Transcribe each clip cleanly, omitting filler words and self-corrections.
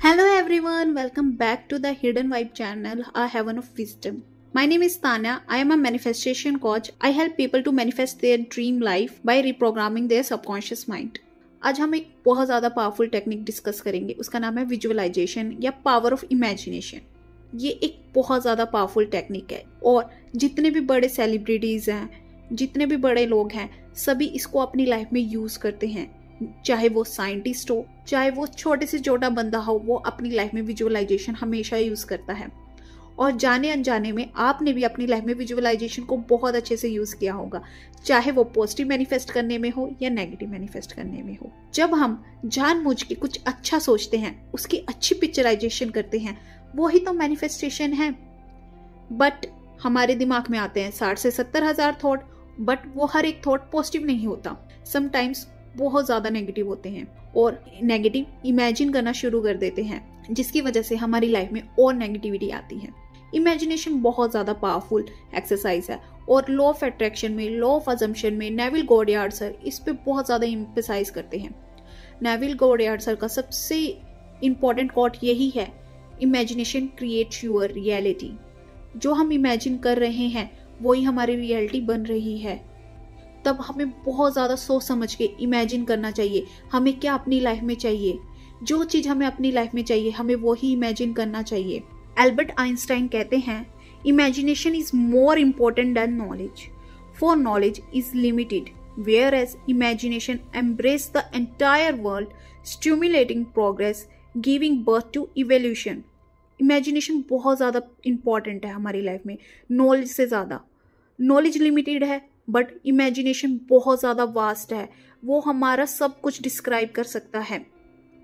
Hello everyone, welcome back to the Hidden Vibe channel, a heaven of wisdom. My name is Tanya. I am a manifestation coach. I help people to manifest their dream life by reprogramming their subconscious mind. आज हम एक बहुत ज़्यादा powerful technique discuss करेंगे. उसका नाम है visualisation या पावर ऑफ इमेजिनेशन. ये एक बहुत ज़्यादा पावरफुल टेक्निक है और जितने भी बड़े सेलिब्रिटीज़ हैं, जितने भी बड़े लोग हैं, सभी इसको अपनी लाइफ में यूज़ करते हैं. चाहे वो साइंटिस्ट हो, चाहे वो छोटे से छोटा बंदा हो, वो अपनी लाइफ में विजुअलाइजेशन हमेशा यूज़ करता है. और जाने अनजाने में आपने भी अपनी लाइफ में विजुअलाइजेशन को बहुत अच्छे से यूज़ किया होगा, चाहे वो पॉजिटिव मैनिफेस्ट करने में हो या नेगेटिव मैनिफेस्ट करने में हो. जब हम जानबूझ के कुछ अच्छा सोचते हैं, उसकी अच्छी पिक्चराइजेशन करते हैं, वो ही तो मैनिफेस्टेशन है. बट हमारे दिमाग में आते हैं 60 से 70 हज़ार थॉट, बट वो हर एक थॉट पॉजिटिव नहीं होता. समटाइम्स बहुत ज़्यादा नेगेटिव होते हैं और नेगेटिव इमेजिन करना शुरू कर देते हैं, जिसकी वजह से हमारी लाइफ में और नेगेटिविटी आती है. इमेजिनेशन बहुत ज़्यादा पावरफुल एक्सरसाइज है और लॉ ऑफ अट्रैक्शन में, लॉ ऑफ अजम्पशन में नेविल गॉडयार्ड सर इस पे बहुत ज़्यादा एम्फसाइज करते हैं. नेविल गॉडयार्ड सर का सबसे इम्पॉर्टेंट कोट यही है, इमेजिनेशन क्रिएट्स योर रियलिटी. जो हम इमेजिन कर रहे हैं वही हमारी रियलिटी बन रही है. तब हमें बहुत ज़्यादा सोच समझ के इमेजिन करना चाहिए हमें क्या अपनी लाइफ में चाहिए. जो चीज़ हमें अपनी लाइफ में चाहिए हमें वही इमेजिन करना चाहिए. एल्बर्ट आइंस्टाइन कहते हैं, imagination is more important than knowledge, for knowledge is limited, whereas imagination embrace the entire world, stimulating progress, giving birth to evolution. Imagination बहुत ज़्यादा इम्पॉर्टेंट है हमारी लाइफ में नॉलेज से ज़्यादा. नॉलेज लिमिटेड है बट इमेजिनेशन बहुत ज़्यादा वास्ट है, वो हमारा सब कुछ डिस्क्राइब कर सकता है.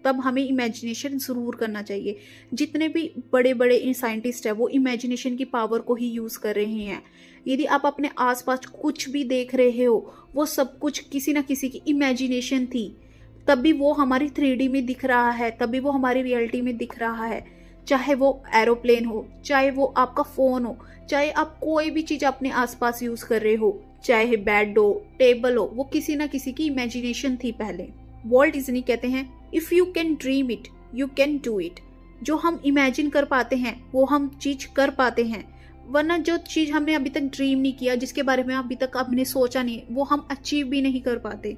तब हमें इमेजिनेशन ज़रूर करना चाहिए. जितने भी बड़े बड़े साइंटिस्ट हैं वो इमेजिनेशन की पावर को ही यूज़ कर रहे हैं. यदि आप अपने आसपास कुछ भी देख रहे हो वो सब कुछ किसी ना किसी की इमेजिनेशन थी, तभी वो हमारी 3D में दिख रहा है, तभी वो हमारी रियलिटी में दिख रहा है. चाहे वो एरोप्लेन हो, चाहे वो आपका फ़ोन हो, चाहे आप कोई भी चीज़ अपने आसपास यूज़ कर रहे हो, चाहे बेड हो, टेबल हो, वो किसी ना किसी की इमेजिनेशन थी पहले. वॉल्ट डिज्नी कहते हैं, if you can dream it you can do it. जो हम इमेजिन कर पाते हैं वो हम चीज़ कर पाते हैं, वरना जो चीज़ हमने अभी तक ड्रीम नहीं किया, जिसके बारे में अभी तक हमने सोचा नहीं, वो हम अचीव भी नहीं कर पाते.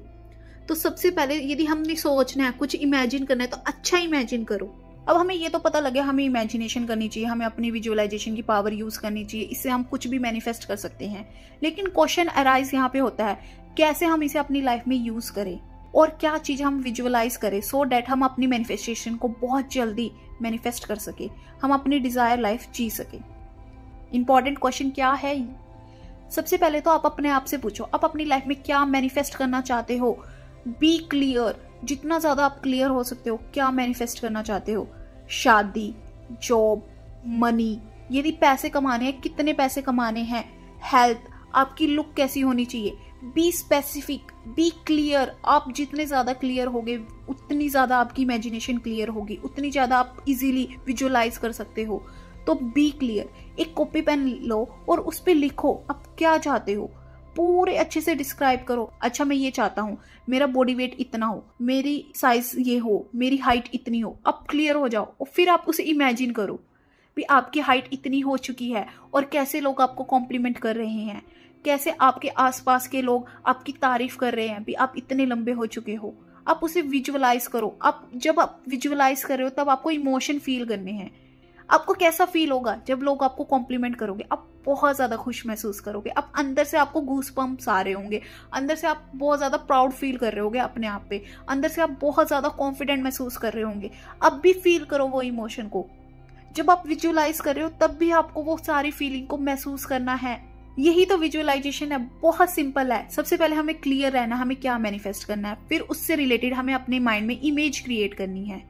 तो सबसे पहले यदि हमने सोचना है, कुछ इमेजिन करना है, तो अच्छा इमेजिन करो. अब हमें ये तो पता लगे हमें इमेजिनेशन करनी चाहिए, हमें अपनी विजुअलाइजेशन की पावर यूज़ करनी चाहिए, इससे हम कुछ भी मैनिफेस्ट कर सकते हैं. लेकिन क्वेश्चन अराइज यहाँ पे होता है, कैसे हम इसे अपनी लाइफ में यूज़ करें और क्या चीज़ हम विजुअलाइज करें सो डैट हम अपनी मैनिफेस्टेशन को बहुत जल्दी मैनिफेस्ट कर सके, हम अपनी डिज़ायर लाइफ जी सके. इंपॉर्टेंट क्वेश्चन क्या है? सबसे पहले तो आप अपने आप से पूछो, आप अपनी लाइफ में क्या मैनिफेस्ट करना चाहते हो. बी क्लियर, जितना ज़्यादा आप क्लियर हो सकते हो क्या मैनिफेस्ट करना चाहते हो. शादी, जॉब, मनी, यदि पैसे कमाने हैं कितने पैसे कमाने हैं, हेल्थ, आपकी लुक कैसी होनी चाहिए. Be specific, be clear. आप जितने ज़्यादा क्लियर होगे उतनी ज़्यादा आपकी इमेजिनेशन क्लियर होगी, उतनी ज़्यादा आप इजीली विजुअलाइज कर सकते हो. तो बी क्लियर. एक कॉपी पेन लो और उस पर लिखो आप क्या चाहते हो, पूरे अच्छे से डिस्क्राइब करो. अच्छा मैं ये चाहता हूँ मेरा बॉडी वेट इतना हो, मेरी साइज ये हो, मेरी हाइट इतनी हो. अब क्लियर हो जाओ और फिर आप उसे इमेजिन करो भी आपकी हाइट इतनी हो चुकी है और कैसे लोग आपको कॉम्प्लीमेंट कर रहे हैं, कैसे आपके आसपास के लोग आपकी तारीफ कर रहे हैं भी आप इतने लंबे हो चुके हो. आप उसे विजुअलाइज करो. आप जब आप विजुअलाइज कर रहे हो तब आपको इमोशन फील करने हैं. आपको कैसा फील होगा जब लोग आपको कॉम्प्लीमेंट करोगे, आप बहुत ज़्यादा खुश महसूस करोगे. आप अंदर से आपको गूस बम्प्स आ रहे होंगे, अंदर से आप बहुत ज़्यादा प्राउड फील कर रहे होगे अपने आप पे, अंदर से आप बहुत ज़्यादा कॉन्फिडेंट महसूस कर रहे होंगे. अब भी फील करो वो इमोशन को. जब आप विजुअलाइज कर रहे हो तब भी आपको वो सारी फीलिंग को महसूस करना है. यही तो विजुअलाइजेशन है. बहुत सिंपल है. सबसे पहले हमें क्लियर रहना हमें क्या मैनिफेस्ट करना है, फिर उससे रिलेटेड हमें अपने माइंड में इमेज क्रिएट करनी है.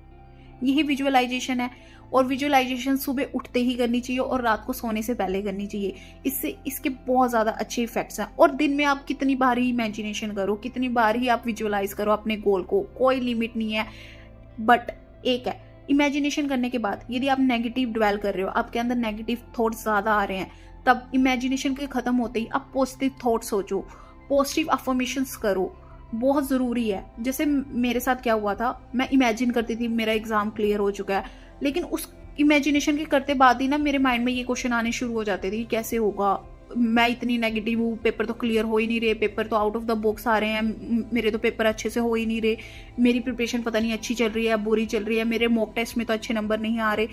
यही विजुअलाइजेशन है. और विजुअलाइजेशन सुबह उठते ही करनी चाहिए और रात को सोने से पहले करनी चाहिए. इससे इसके बहुत ज़्यादा अच्छे इफेक्ट्स हैं. और दिन में आप कितनी बार ही इमेजिनेशन करो, कितनी बार ही आप विजुअलाइज करो अपने गोल को, कोई लिमिट नहीं है. बट एक है, इमेजिनेशन करने के बाद यदि आप नेगेटिव ड्वेल कर रहे हो, आपके अंदर नेगेटिव थॉट्स ज़्यादा आ रहे हैं, तब इमेजिनेशन के खत्म होते ही आप पॉजिटिव थॉट सोचो, पॉजिटिव अफर्मेशंस करो, बहुत ज़रूरी है। जैसे मेरे साथ क्या हुआ था, मैं इमेजिन करती थी मेरा एग्ज़ाम क्लियर हो चुका है, लेकिन उस इमेजिनेशन के करते बाद ही ना मेरे माइंड में ये क्वेश्चन आने शुरू हो जाते थे कि कैसे होगा, मैं इतनी नेगेटिव हूँ, पेपर तो क्लियर हो ही नहीं रहे, पेपर तो आउट ऑफ द बॉक्स आ रहे हैं, मेरे तो पेपर अच्छे से हो ही नहीं रहे, मेरी प्रिपरेशन पता नहीं अच्छी चल रही है या बुरी चल रही है, मेरे मॉक टेस्ट में तो अच्छे नंबर नहीं आ रहे।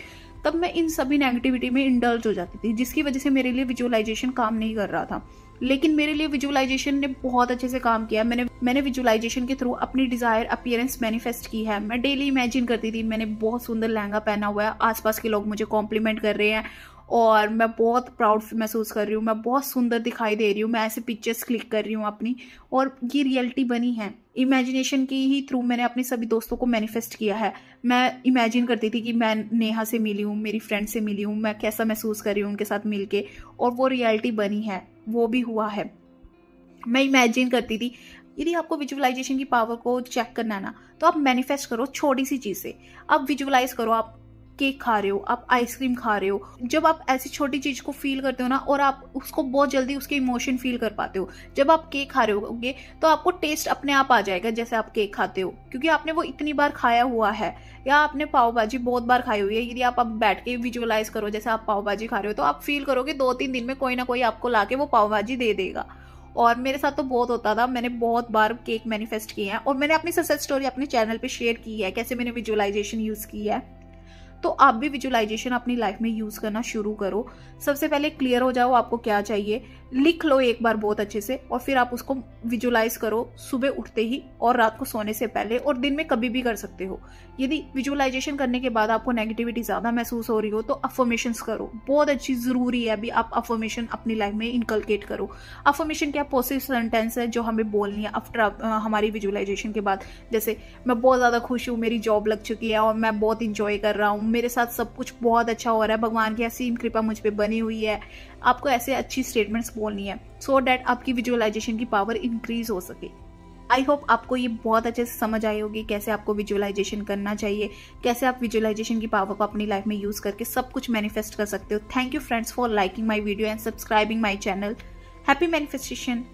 तब मैं इन सभी नेगेटिविटी में इंडल्ज हो जाती थी, जिसकी वजह से मेरे लिए विजुअलाइजेशन काम नहीं कर रहा था। लेकिन मेरे लिए विजुअलाइजेशन ने बहुत अच्छे से काम किया। मैंने विजुअलाइजेशन के थ्रू अपनी डिजायर अपीयरेंस मैनिफेस्ट की है। मैं डेली इमेजिन करती थी मैंने बहुत सुंदर लहंगा पहना हुआ है, आसपास के लोग मुझे कॉम्प्लीमेंट कर रहे हैं और मैं बहुत प्राउड महसूस कर रही हूँ, मैं बहुत सुंदर दिखाई दे रही हूँ, मैं ऐसे पिक्चर्स क्लिक कर रही हूँ अपनी, और ये रियलिटी बनी है। इमेजिनेशन की ही थ्रू मैंने अपने सभी दोस्तों को मैनिफेस्ट किया है। मैं इमेजिन करती थी कि मैं नेहा से मिली हूँ, मेरी फ्रेंड से मिली हूँ, मैं कैसा महसूस कर रही हूँ उनके साथ मिलके, और वो रियलिटी बनी है, वो भी हुआ है। मैं इमेजिन करती थी। यदि आपको विजुअलाइजेशन की पावर को चेक करना है ना, तो आप मैनिफेस्ट करो छोटी सी चीज़ से। आप विजुअलाइज करो, आप केक खा रहे हो, आप आइसक्रीम खा रहे हो। जब आप ऐसी छोटी चीज को फील करते हो ना, और आप उसको बहुत जल्दी उसके इमोशन फील कर पाते हो। जब आप केक खा रहे होगे तो आपको टेस्ट अपने आप आ जाएगा जैसे आप केक खाते हो, क्योंकि आपने वो इतनी बार खाया हुआ है। या आपने पाव भाजी बहुत बार खाई हुई है, यदि आप अब बैठ के विजुअलाइज करो जैसे आप पाव भाजी खा रहे हो, तो आप फील करोगे 2-3 दिन में कोई ना कोई आपको लाके वो पाव भाजी दे देगा। और मेरे साथ तो बहुत होता था, मैंने बहुत बार केक मैनिफेस्ट किए हैं, और मैंने अपनी सक्सेस स्टोरी अपने चैनल पे शेयर की है, कैसे मैंने विजुअलाइजेशन यूज की है। तो आप भी विजुअलाइजेशन अपनी लाइफ में यूज करना शुरू करो। सबसे पहले क्लियर हो जाओ आपको क्या चाहिए, लिख लो एक बार बहुत अच्छे से, और फिर आप उसको विजुअलाइज करो सुबह उठते ही और रात को सोने से पहले, और दिन में कभी भी कर सकते हो। यदि विजुअलाइजेशन करने के बाद आपको नेगेटिविटी ज्यादा महसूस हो रही हो तो अफर्मेशंस करो, बहुत अच्छी जरूरी है। अभी आप अफर्मेशन अपनी लाइफ में इनकलकेट करो। अफर्मेशन क्या, पॉजिटिव सेंटेंस है जो हमें बोलनी है आफ्टर हमारी विजुअलाइजेशन के बाद। जैसे मैं बहुत ज्यादा खुश हूँ, मेरी जॉब लग चुकी है और मैं बहुत इंजॉय कर रहा हूँ, मेरे साथ सब कुछ बहुत अच्छा हो रहा है, भगवान की असीम कृपा मुझ पे बनी हुई है। आपको ऐसे अच्छी स्टेटमेंट्स बोलनी है सो दैट आपकी विजुअलाइजेशन की पावर इंक्रीज हो सके। आई होप आपको ये बहुत अच्छे से समझ आई होगी कैसे आपको विजुअलाइजेशन करना चाहिए, कैसे आप विजुअलाइजेशन की पावर को अपनी लाइफ में यूज करके सब कुछ मैनिफेस्ट कर सकते हो। Thank you friends for liking my video and subscribing my channel. Happy manifestation.